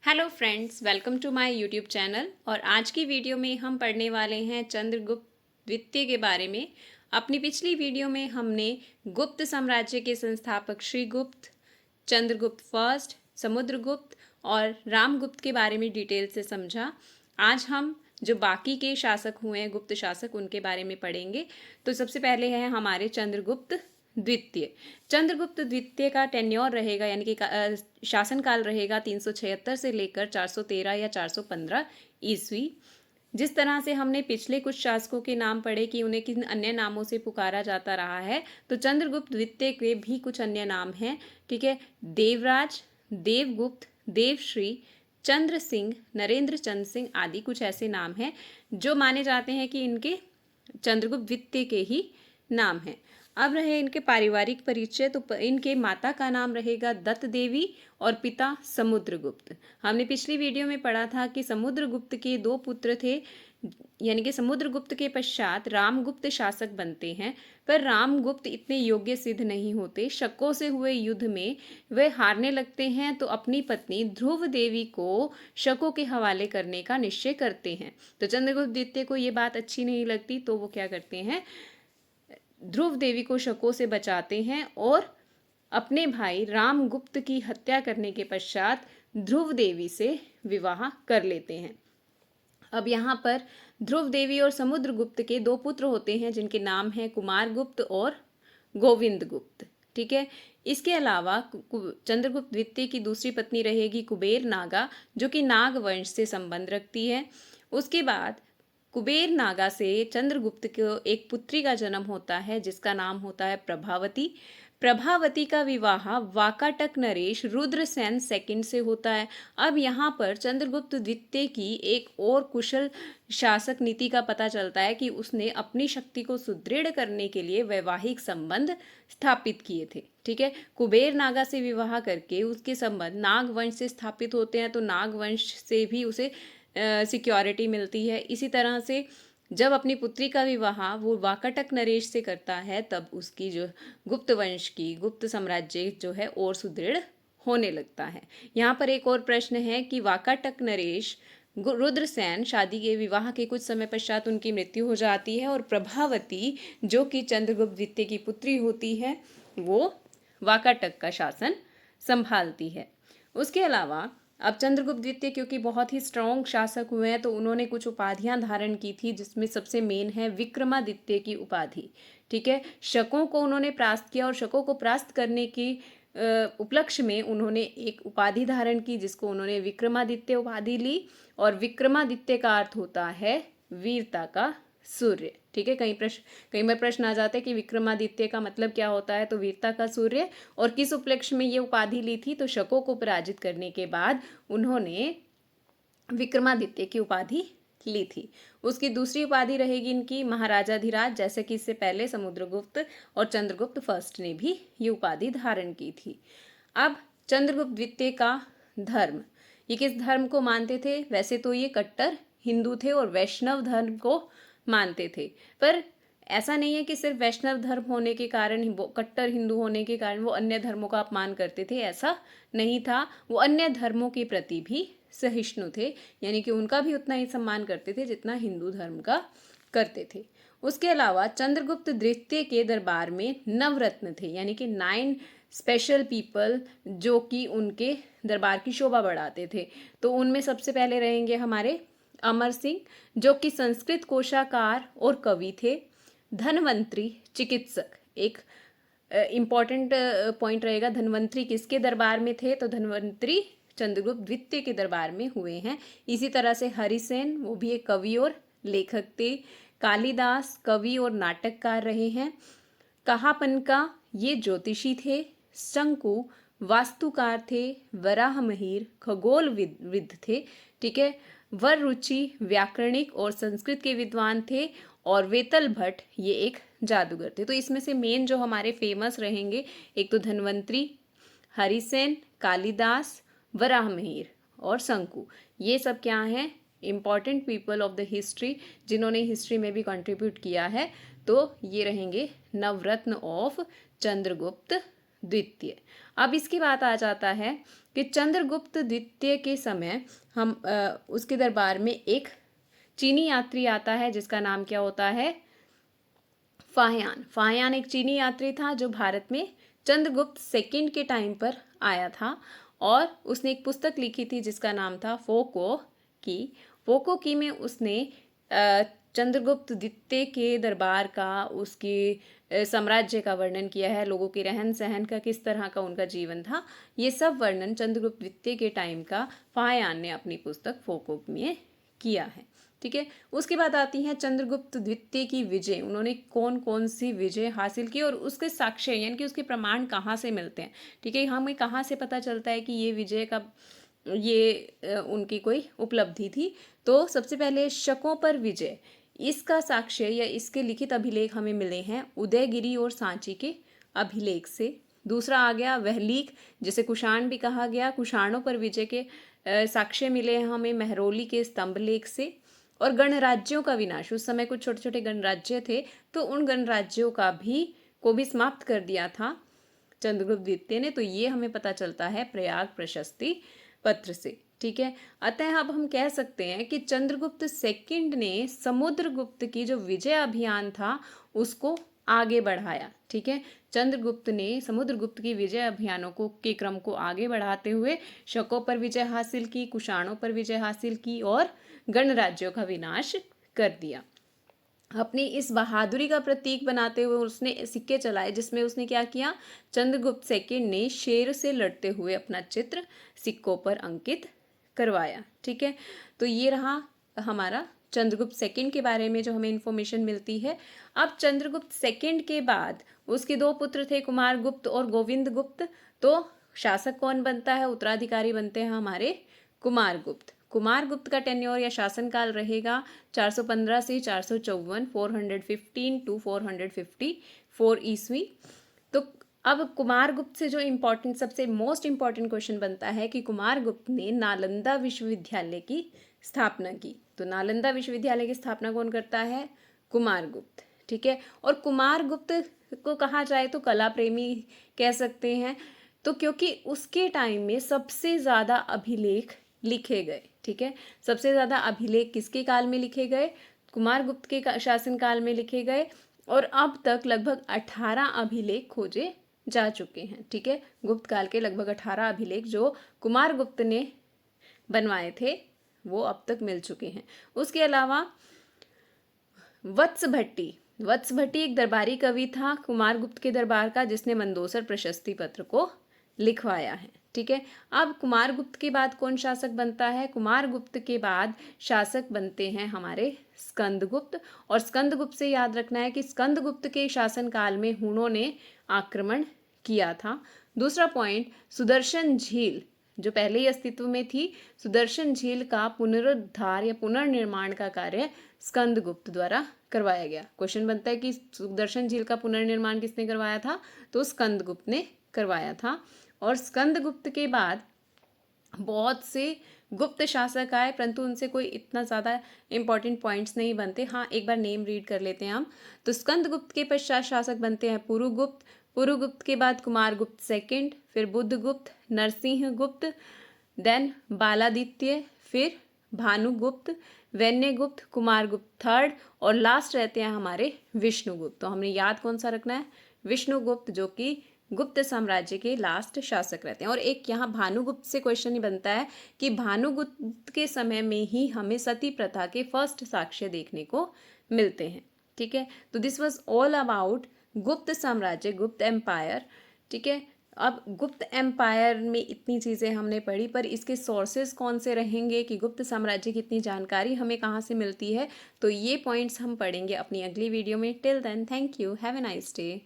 Hello friends, welcome to my YouTube channel. और आज की वीडियो में हम पढ़ने वाले हैं चंद्रगुप्त द्वितीय के बारे में। अपनी पिछली वीडियो में हमने गुप्त साम्राज्य के संस्थापक श्रीगुप्त, चंद्रगुप्त फर्स्ट, समुद्रगुप्त और रामगुप्त के बारे में डिटेल से समझा। आज हम जो बाकी के शासक हुए हैं, गुप्त शासक, उनके बारे में पढ़ेंगे। तो सबसे पहले है हमारे चंद्रगुप्त द्वितीय। चंद्रगुप्त द्वितीय का टेन्योर रहेगा, यानी कि शासनकाल रहेगा 376 से लेकर 413 या 415 ईस्वी। जिस तरह से हमने पिछले कुछ शासकों के नाम पढ़े कि उन्हें किन अन्य नामों से पुकारा जाता रहा है, तो चंद्रगुप्त द्वितीय के भी कुछ अन्य नाम हैं। ठीक है, देवराज, देवगुप्त, देवश्री, चंद्र सिंह, नरेंद्र चंद्र सिंह आदि कुछ ऐसे नाम हैं जो माने जाते हैं कि इनके चंद्रगुप्त द्वितीय के ही नाम हैं। अब रहे इनके पारिवारिक परिचय। तो इनके माता का नाम रहेगा दत्त देवी और पिता समुद्रगुप्त। हमने पिछली वीडियो में पढ़ा था कि समुद्रगुप्त के 2 पुत्र थे, यानी कि समुद्रगुप्त के पश्चात रामगुप्त शासक बनते हैं। पर रामगुप्त इतने योग्य सिद्ध नहीं होते। शकों से हुए युद्ध में वे हारने लगते हैं, तो अपनी पत्नी ध्रुव देवी को शकों के हवाले करने का निश्चय करते हैं। तो चंद्रगुप्त द्वितीय को ये बात अच्छी नहीं लगती, तो वो क्या करते हैं, ध्रुव देवी को शकों से बचाते हैं और अपने भाई रामगुप्त की हत्या करने के पश्चात ध्रुव देवी से विवाह कर लेते हैं। अब यहाँ पर ध्रुव देवी और समुद्रगुप्त के 2 पुत्र होते हैं जिनके नाम हैं कुमारगुप्त और गोविंदगुप्त। ठीक है, इसके अलावा चंद्रगुप्त द्वितीय की दूसरी पत्नी रहेगी कुबेर नागा, जो कि नाग वंश से संबंध रखती है। उसके बाद कुबेर नागा से चंद्रगुप्त को एक पुत्री का जन्म होता है जिसका नाम होता है प्रभावती। प्रभावती का विवाह वाकाटक नरेश रुद्रसेन सेकंड से होता है। अब यहाँ पर चंद्रगुप्त द्वितीय की एक और कुशल शासक नीति का पता चलता है कि उसने अपनी शक्ति को सुदृढ़ करने के लिए वैवाहिक संबंध स्थापित किए थे। ठीक है, कुबेर नागा से विवाह करके उसके संबंध नाग वंश से स्थापित होते हैं, तो नाग वंश से भी उसे सिक्योरिटी मिलती है। इसी तरह से जब अपनी पुत्री का विवाह वो वाकाटक नरेश से करता है, तब उसकी जो गुप्त वंश की गुप्त साम्राज्य जो है और सुदृढ़ होने लगता है। यहाँ पर एक और प्रश्न है कि वाकाटक नरेश रुद्रसेन शादी के विवाह के कुछ समय पश्चात उनकी मृत्यु हो जाती है और प्रभावती जो कि चंद्रगुप्त द्वितीय की पुत्री होती है, वो वाकाटक का शासन संभालती है। उसके अलावा अब चंद्रगुप्त द्वितीय क्योंकि बहुत ही स्ट्रॉन्ग शासक हुए हैं, तो उन्होंने कुछ उपाधियां धारण की थी, जिसमें सबसे मेन है विक्रमादित्य की उपाधि। ठीक है, शकों को उन्होंने परास्त किया और शकों को परास्त करने की उपलक्ष्य में उन्होंने एक उपाधि धारण की जिसको उन्होंने विक्रमादित्य उपाधि ली। और विक्रमादित्य का अर्थ होता है वीरता का सूर्य। ठीक है, कई बार प्रश्न आ जाते हैं कि विक्रमादित्य का मतलब क्या होता है, तो वीरता का सूर्य। और किस उपलक्ष्य में ये उपाधि ली थी, तो शकों को पराजित करने के बाद उन्होंने विक्रमादित्य की उपाधि ली थी। उसकी दूसरी उपाधि रहेगी इनकी महाराजाधिराज, जैसे कि इससे पहले समुद्रगुप्त और चंद्रगुप्त फर्स्ट ने भी ये उपाधि धारण की थी। अब चंद्रगुप्त द्वितीय का धर्म, ये किस धर्म को मानते थे? वैसे तो ये कट्टर हिंदू थे और वैष्णव धर्म को मानते थे, पर ऐसा नहीं है कि सिर्फ वैष्णव धर्म होने के कारण, कट्टर हिंदू होने के कारण वो अन्य धर्मों का अपमान करते थे, ऐसा नहीं था। वो अन्य धर्मों के प्रति भी सहिष्णु थे, यानी कि उनका भी उतना ही सम्मान करते थे जितना हिंदू धर्म का करते थे। उसके अलावा चंद्रगुप्त द्वितीय के दरबार में नवरत्न थे, यानी कि 9 स्पेशल पीपल जो कि उनके दरबार की शोभा बढ़ाते थे। तो उनमें सबसे पहले रहेंगे हमारे अमर सिंह, जो कि संस्कृत कोशाकार और कवि थे। धनवंतरी चिकित्सक, एक इम्पॉर्टेंट पॉइंट रहेगा, धनवंतरी किसके दरबार में थे, तो धनवंतरी चंद्रगुप्त द्वितीय के दरबार में हुए हैं। इसी तरह से हरिसेन, वो भी एक कवि और लेखक थे। कालिदास कवि और नाटककार रहे हैं। कहापनका ये ज्योतिषी थे। शंकु वास्तुकार थे। वराहमिहिर खगोलविद थे। ठीक है, वररुचि व्याकरणिक और संस्कृत के विद्वान थे। और वेतल भट्ट ये एक जादूगर थे। तो इसमें से मेन जो हमारे फेमस रहेंगे, एक तो धन्वंतरी, हरिसेन, कालिदास, वराहमिहिर और शंकु। ये सब क्या हैं? Important people of the history, जिन्होंने हिस्ट्री में भी कंट्रीब्यूट किया है। तो ये रहेंगे नवरत्न ऑफ चंद्रगुप्त द्वितीय। अब इसकी बात आ जाता है कि चंद्रगुप्त द्वितीय के समय हम उसके दरबार में एक चीनी यात्री आता है जिसका नाम क्या होता है, फाहियान। फाहियान एक चीनी यात्री था जो भारत में चंद्रगुप्त सेकंड के टाइम पर आया था और उसने एक पुस्तक लिखी थी जिसका नाम था फोको की। फोको की में उसने चंद्रगुप्त द्वितीय के दरबार का, उसके साम्राज्य का वर्णन किया है, लोगों के रहन सहन का, किस तरह का उनका जीवन था, ये सब वर्णन चंद्रगुप्त द्वितीय के टाइम का फाहियान ने अपनी पुस्तक फोको में किया है। ठीक है, उसके बाद आती हैं चंद्रगुप्त द्वितीय की विजय। उन्होंने कौन कौन सी विजय हासिल की और उसके साक्ष्य यानी कि उसके प्रमाण कहाँ से मिलते हैं। ठीक है, हमें कहाँ से पता चलता है कि ये विजय का उनकी कोई उपलब्धि थी। तो सबसे पहले शकों पर विजय, इसका साक्ष्य या इसके लिखित अभिलेख हमें मिले हैं उदयगिरी और सांची के अभिलेख से। दूसरा आ गया वहलीक, जिसे कुषाण भी कहा गया, कुषाणों पर विजय के साक्ष्य मिले हैं हमें महरौली के स्तंभ लेख से। और गणराज्यों का विनाश, उस समय कुछ छोटे छोटे गणराज्य थे तो उन गणराज्यों को भी समाप्त कर दिया था चंद्रगुप्त द्वितीय ने, तो ये हमें पता चलता है प्रयाग प्रशस्ति पत्र से। ठीक है, अतः अब हम कह सकते हैं कि चंद्रगुप्त सेकंड ने समुद्रगुप्त की जो विजय अभियान था उसको आगे बढ़ाया। ठीक है, चंद्रगुप्त ने समुद्रगुप्त की विजय अभियानों के क्रम को आगे बढ़ाते हुए शकों पर विजय हासिल की, कुषाणों पर विजय हासिल की और गणराज्यों का विनाश कर दिया। अपनी इस बहादुरी का प्रतीक बनाते हुए उसने सिक्के चलाए जिसमें उसने क्या किया, चंद्रगुप्त सेकंड ने शेर से लड़ते हुए अपना चित्र सिक्कों पर अंकित करवाया। ठीक है, तो ये रहा हमारा चंद्रगुप्त सेकंड के बारे में जो हमें इंफॉर्मेशन मिलती है। अब चंद्रगुप्त सेकंड के बाद उसके दो पुत्र थे, कुमारगुप्त और गोविंदगुप्त। तो शासक कौन बनता है, उत्तराधिकारी बनते हैं हमारे कुमारगुप्त। कुमारगुप्त का टेन्योर या शासनकाल रहेगा 415 से 454, 415 टू 454 ईस्वी। तो अब कुमारगुप्त से जो इम्पोर्टेंट, सबसे मोस्ट इम्पॉर्टेंट क्वेश्चन बनता है कि कुमारगुप्त ने नालंदा विश्वविद्यालय की स्थापना की। तो नालंदा विश्वविद्यालय की स्थापना कौन करता है, कुमारगुप्त। ठीक है, और कुमारगुप्त को कहा जाए तो कला प्रेमी कह सकते हैं, तो क्योंकि उसके टाइम में सबसे ज़्यादा अभिलेख लिखे गए। ठीक है, सबसे ज़्यादा अभिलेख किसके काल में लिखे गए, कुमारगुप्त के शासनकाल में लिखे गए और अब तक लगभग 18 अभिलेख खोजे जा चुके हैं। ठीक है, गुप्त काल के लगभग 18 अभिलेख जो कुमारगुप्त ने बनवाए थे वो अब तक मिल चुके हैं। उसके अलावा वत्स भट्टी एक दरबारी कवि था कुमारगुप्त के दरबार का जिसने मंदोसर प्रशस्ति पत्र को लिखवाया है। ठीक है, अब कुमारगुप्त के बाद कौन शासक बनता है, कुमारगुप्त के बाद शासक बनते हैं हमारे स्कंदगुप्त। और स्कंदगुप्त से याद रखना है कि स्कंदगुप्त के शासनकाल में हुणों ने आक्रमण किया था। दूसरा पॉइंट, सुदर्शन झील जो पहले ही अस्तित्व में थी, सुदर्शन झील का पुनरुद्धार या पुनर्निर्माण का कार्य स्कंदगुप्त द्वारा करवाया गया। क्वेश्चन बनता है कि सुदर्शन झील का पुनर्निर्माण किसने करवाया था, तो स्कंदगुप्त ने करवाया था। और स्कंदगुप्त के बाद बहुत से गुप्त शासक आए परंतु उनसे कोई इतना ज़्यादा इंपॉर्टेंट पॉइंट्स नहीं बनते। हाँ, एक बार नेम रीड कर लेते हैं हम। तो स्कंदगुप्त के पश्चात शासक बनते हैं पुरुगुप्त, पुरुगुप्त के बाद कुमारगुप्त सेकंड, फिर बुद्धगुप्त, नरसिंहगुप्त, देन बालादित्य, फिर भानुगुप्त, वैन्यगुप्त, कुमारगुप्त थर्ड और लास्ट रहते हैं हमारे विष्णुगुप्त। तो हमने याद कौन सा रखना है, विष्णुगुप्त, जो कि गुप्त साम्राज्य के लास्ट शासक रहते हैं। और एक यहाँ भानुगुप्त से क्वेश्चन ही बनता है कि भानुगुप्त के समय में ही हमें सती प्रथा के फर्स्ट साक्ष्य देखने को मिलते हैं। ठीक है, तो दिस वाज ऑल अबाउट गुप्त साम्राज्य, गुप्त एम्पायर। ठीक है, अब गुप्त एम्पायर में इतनी चीज़ें हमने पढ़ी, पर इसके सोर्सेज कौन से रहेंगे कि गुप्त साम्राज्य की इतनी जानकारी हमें कहाँ से मिलती है, तो ये पॉइंट्स हम पढ़ेंगे अपनी अगली वीडियो में। Till then, thank you, have a nice day.